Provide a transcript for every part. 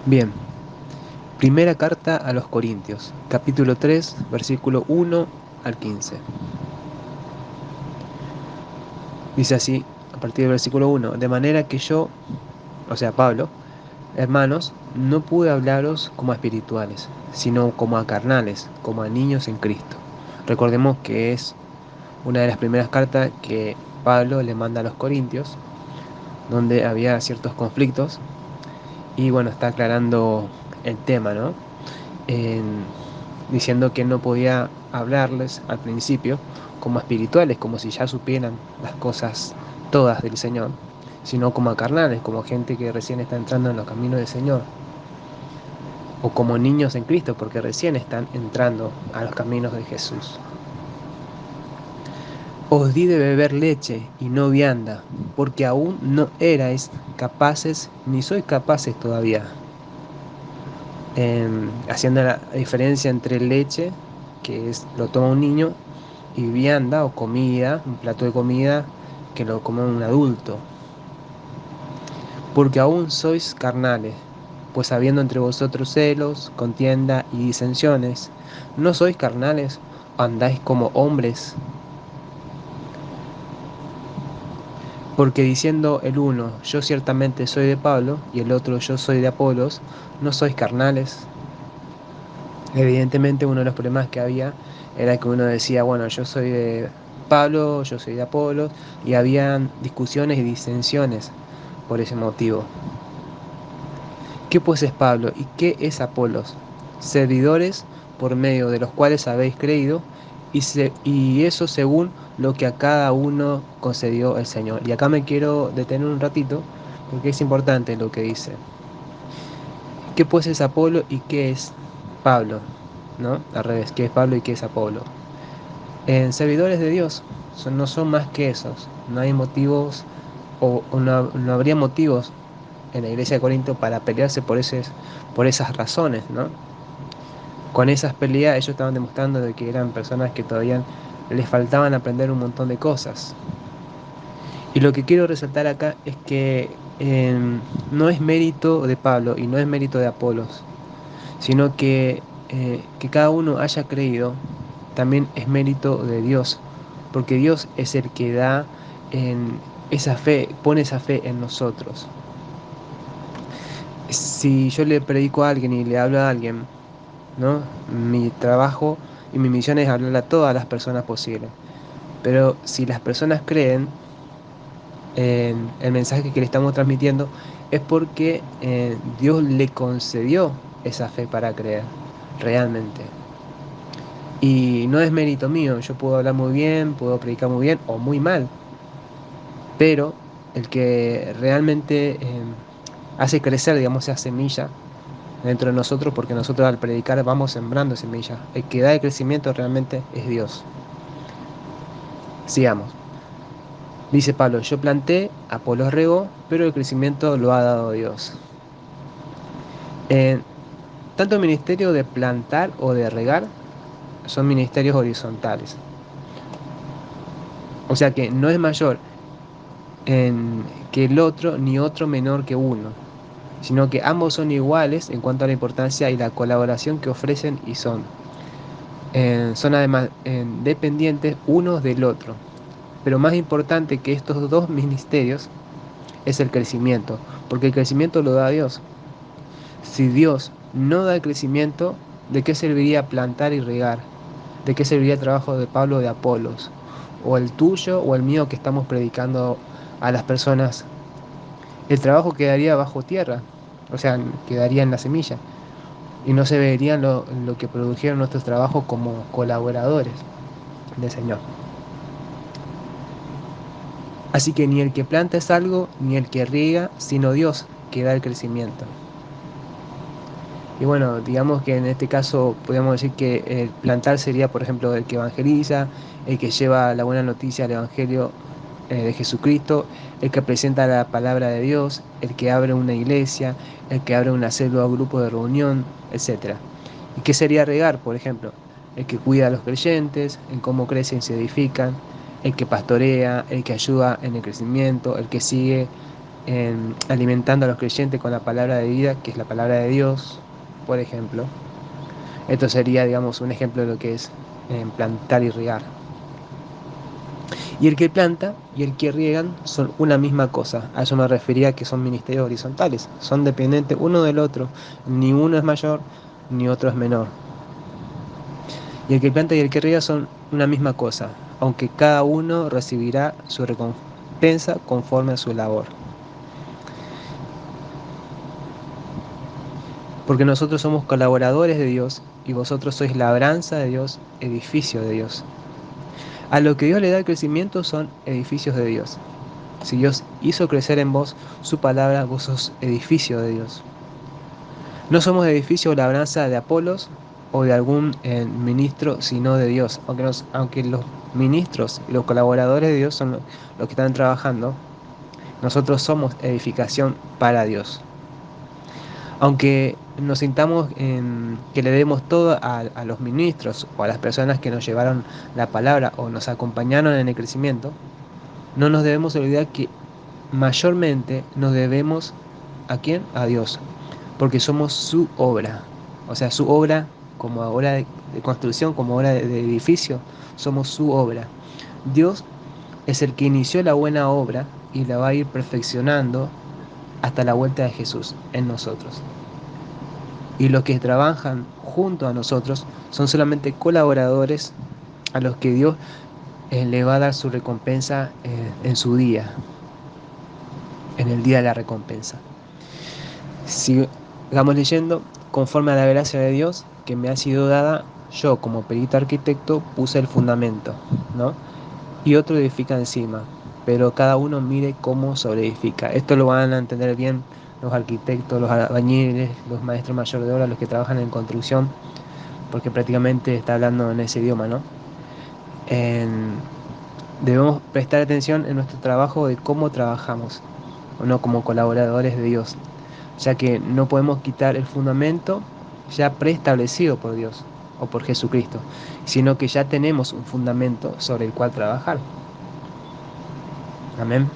Bien, primera carta a los Corintios, capítulo 3, versículo 1 al 15. Dice así, a partir del versículo 1, de manera que yo, o sea, Pablo, hermanos, no pude hablaros como a espirituales, sino como a carnales, como a niños en Cristo. Recordemos que es una de las primeras cartas que Pablo le manda a los Corintios, donde había ciertos conflictos, y bueno, está aclarando el tema, ¿no? En- Diciendo que no podía hablarles al principio como espirituales, como si ya supieran las cosas todas del Señor, sino como a carnales, como gente que recién está entrando en los caminos del Señor, o como niños en Cristo, porque recién están entrando a los caminos de Jesús. Os di de beber leche y no vianda, porque aún no erais capaces, ni sois capaces todavía, haciendo la diferencia entre leche, que es lo toma un niño, y vianda o comida, un plato de comida que lo come un adulto. Porque aún sois carnales, pues habiendo entre vosotros celos, contienda y disensiones, ¿no sois carnales? ¿Andáis como hombres? Porque diciendo el uno, yo ciertamente soy de Pablo, y el otro, yo soy de Apolos, ¿no sois carnales? Evidentemente uno de los problemas que había era que uno decía, bueno, yo soy de Pablo, yo soy de Apolos, y habían discusiones y disensiones por ese motivo. ¿Qué pues es Pablo y qué es Apolos? Servidores por medio de los cuales habéis creído, y eso según lo que a cada uno concedió el Señor. Y acá me quiero detener un ratito, porque es importante lo que dice. ¿Qué pues es Apolo y qué es Pablo? ¿No? Al revés, ¿qué es Pablo y qué es Apolo? En servidores de Dios, no son más que esos. No hay motivos, o no habría motivos en la iglesia de Corinto para pelearse por esas razones, ¿no? Con esas peleas ellos estaban demostrando de que eran personas que todavía les faltaban aprender un montón de cosas. Y lo que quiero resaltar acá es que no es mérito de Pablo y no es mérito de Apolos, sino que cada uno haya creído también es mérito de Dios, porque Dios es el que da en esa fe, pone esa fe en nosotros. Si yo le predico a alguien y le hablo a alguien, ¿no? Mi trabajo y mi misión es hablarle a todas las personas posibles. Pero si las personas creen en el mensaje que le estamos transmitiendo, es porque Dios le concedió esa fe para creer, realmente. Y no es mérito mío, yo puedo hablar muy bien, puedo predicar muy bien o muy mal, pero el que realmente hace crecer, digamos, esa semilla dentro de nosotros, porque nosotros al predicar vamos sembrando semillas. El que da el crecimiento realmente es Dios. Sigamos. Dice Pablo, yo planté, Apolo regó, pero el crecimiento lo ha dado Dios. En tanto el ministerio de plantar o de regar son ministerios horizontales. O sea que no es mayor que el otro ni otro menor que uno, sino que ambos son iguales en cuanto a la importancia y la colaboración que ofrecen y son además dependientes unos del otro. Pero más importante que estos dos ministerios es el crecimiento, porque el crecimiento lo da Dios. Si Dios no da el crecimiento, ¿de qué serviría plantar y regar? ¿De qué serviría el trabajo de Pablo o de Apolos? O el tuyo o el mío que estamos predicando a las personas. El trabajo quedaría bajo tierra, o sea, quedaría en la semilla. Y no se vería lo que produjeron nuestros trabajos como colaboradores del Señor. Así que ni el que planta es algo, ni el que riega, sino Dios que da el crecimiento. Y bueno, digamos que en este caso podríamos decir que el plantar sería, por ejemplo, el que evangeliza, el que lleva la buena noticia al Evangelio de Jesucristo, el que presenta la palabra de Dios, el que abre una iglesia, el que abre una célula o grupo de reunión, etcétera. ¿Y qué sería regar, por ejemplo? El que cuida a los creyentes, en cómo crecen y se edifican, el que pastorea, el que ayuda en el crecimiento, el que sigue, alimentando a los creyentes con la palabra de vida, que es la palabra de Dios, por ejemplo. Esto sería, digamos, un ejemplo de lo que es plantar y regar. Y el que planta y el que riegan son una misma cosa. A eso me refería que son ministerios horizontales. Son dependientes uno del otro. Ni uno es mayor, ni otro es menor. Y el que planta y el que riega son una misma cosa, aunque cada uno recibirá su recompensa conforme a su labor. Porque nosotros somos colaboradores de Dios y vosotros sois labranza de Dios, edificio de Dios. A lo que Dios le da el crecimiento son edificios de Dios. Si Dios hizo crecer en vos su palabra, vos sos edificio de Dios. No somos edificio o labranza de Apolos o de algún ministro, sino de Dios. Aunque los ministros y los colaboradores de Dios son los que están trabajando, nosotros somos edificación para Dios. Aunque nos sintamos que le demos todo a los ministros o a las personas que nos llevaron la palabra o nos acompañaron en el crecimiento, no nos debemos olvidar que mayormente nos debemos ¿a quién? A Dios, porque somos su obra. O sea, su obra como obra de construcción, como obra de edificio, somos su obra. Dios es el que inició la buena obra y la va a ir perfeccionando hasta la vuelta de Jesús en nosotros. Y los que trabajan junto a nosotros son solamente colaboradores a los que Dios le va a dar su recompensa en su día, en el día de la recompensa. Sigamos leyendo. Conforme a la gracia de Dios que me ha sido dada, yo como perito arquitecto puse el fundamento, ¿no? Y otro edifica encima, pero cada uno mire cómo sobreedifica. Esto lo van a entender bien los arquitectos, los albañiles, los maestros mayores de obra, los que trabajan en construcción, porque prácticamente está hablando en ese idioma, ¿no? En- Debemos prestar atención en nuestro trabajo de cómo trabajamos, o no como colaboradores de Dios, ya que no podemos quitar el fundamento ya preestablecido por Dios o por Jesucristo, sino que ya tenemos un fundamento sobre el cual trabajar. Amén.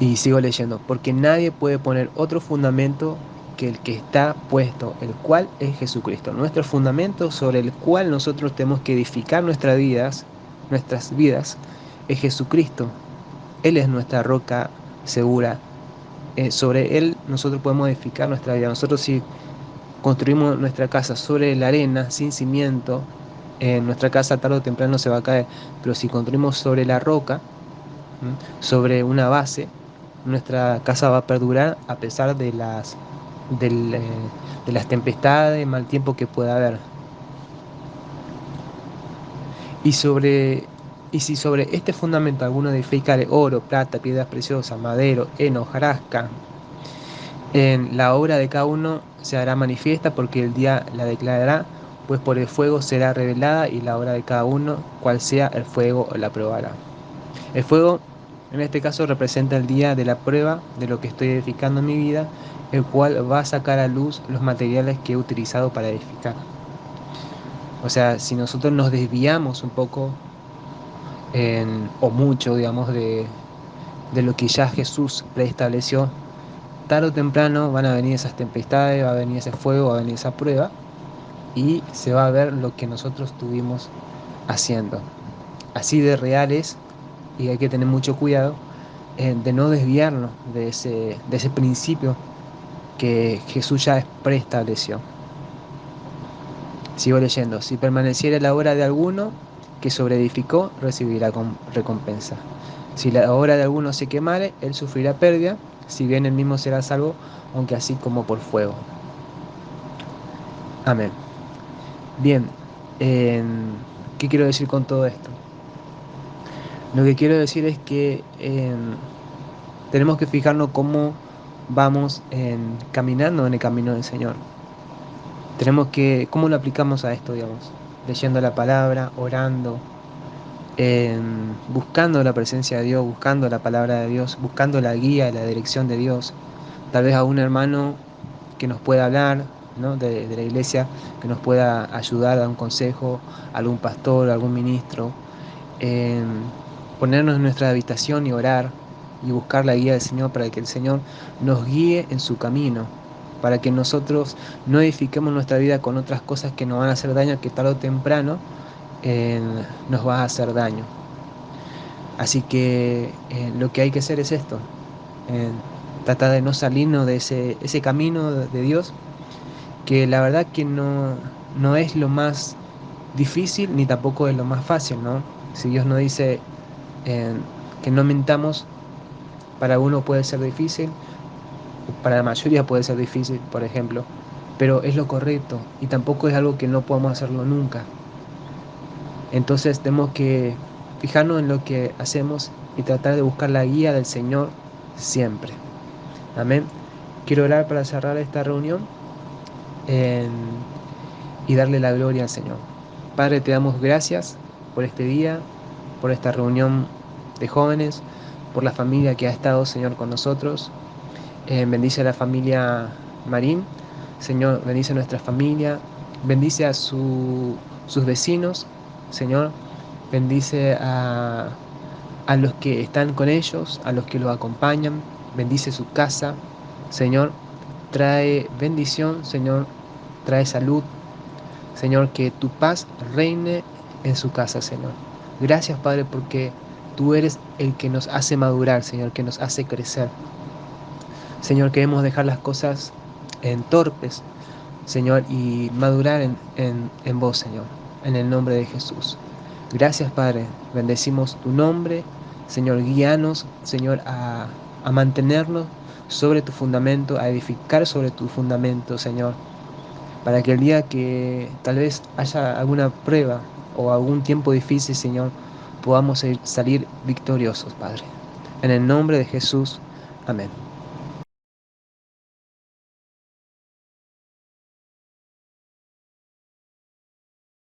Y sigo leyendo, porque nadie puede poner otro fundamento que el que está puesto, el cual es Jesucristo. Nuestro fundamento sobre el cual nosotros tenemos que edificar nuestras vidas, es Jesucristo. Él es nuestra roca segura. Sobre Él nosotros podemos edificar nuestra vida. Nosotros si construimos nuestra casa sobre la arena, sin cimiento, nuestra casa tarde o temprano se va a caer. Pero si construimos sobre la roca, sobre una base, nuestra casa va a perdurar a pesar del, eh, de las tempestades, mal tiempo que pueda haber. Y sobre y si sobre este fundamento alguno edificare oro, plata, piedras preciosas, madero, heno, hojarasca, en la obra de cada uno se hará manifiesta porque el día la declarará, pues por el fuego será revelada y la obra de cada uno, cual sea el fuego, la probará. El fuego, en este caso, representa el día de la prueba de lo que estoy edificando en mi vida, el cual va a sacar a luz los materiales que he utilizado para edificar. O sea, si nosotros nos desviamos un poco o mucho, digamos, de lo que ya Jesús preestableció, tarde o temprano van a venir esas tempestades, va a venir ese fuego, va a venir esa prueba y se va a ver lo que nosotros estuvimos haciendo. Así de reales, y hay que tener mucho cuidado de no desviarnos de ese principio que Jesús ya preestableció. Sigo leyendo, si permaneciera la obra de alguno que sobreedificó, recibirá recompensa. Si la obra de alguno se quemare, él sufrirá pérdida, si bien él mismo será salvo, aunque así como por fuego. Amén. Bien, ¿qué quiero decir con todo esto? Lo que quiero decir es que tenemos que fijarnos cómo vamos caminando en el camino del Señor. ¿Cómo lo aplicamos a esto, digamos? Leyendo la palabra, orando, buscando la presencia de Dios, buscando la palabra de Dios, buscando la guía y la dirección de Dios. Tal vez a un hermano que nos pueda hablar, ¿no? de la iglesia, que nos pueda ayudar, dar un consejo, algún pastor, algún ministro. ponernos en nuestra habitación y orar y buscar la guía del Señor para que el Señor nos guíe en su camino, para que nosotros no edifiquemos nuestra vida con otras cosas que nos van a hacer daño, que tarde o temprano eh, nos va a hacer daño. Así que lo que hay que hacer es esto, eh, tratar de no salirnos de ese camino de Dios, que la verdad que no es lo más difícil ni tampoco es lo más fácil, ¿no? Si Dios nos dice eh, que no mentamos, para uno puede ser difícil, para la mayoría puede ser difícil, por ejemplo, pero es lo correcto y tampoco es algo que no podamos hacerlo nunca. Entonces tenemos que fijarnos en lo que hacemos y tratar de buscar la guía del Señor siempre. Amén. Quiero orar para cerrar esta reunión en- y darle la gloria al Señor. Padre, te damos gracias por este día, por esta reunión de jóvenes, por la familia que ha estado, Señor, con nosotros. Bendice a la familia Marín. Señor, bendice a nuestra familia. Bendice a sus vecinos, Señor. Bendice a los que están con ellos, a los que los acompañan. Bendice su casa, Señor. Trae bendición, Señor. Trae salud, Señor. Que tu paz reine en su casa, Señor. Gracias, Padre, porque tú eres el que nos hace madurar, Señor, que nos hace crecer. Señor, queremos dejar las cosas en torpes, Señor, y madurar en vos, Señor, en el nombre de Jesús. Gracias, Padre. Bendecimos tu nombre. Señor, guíanos, Señor, a mantenernos sobre tu fundamento, a edificar sobre tu fundamento, Señor, para que el día que tal vez haya alguna prueba o algún tiempo difícil, Señor, podamos salir victoriosos, Padre. En el nombre de Jesús. Amén.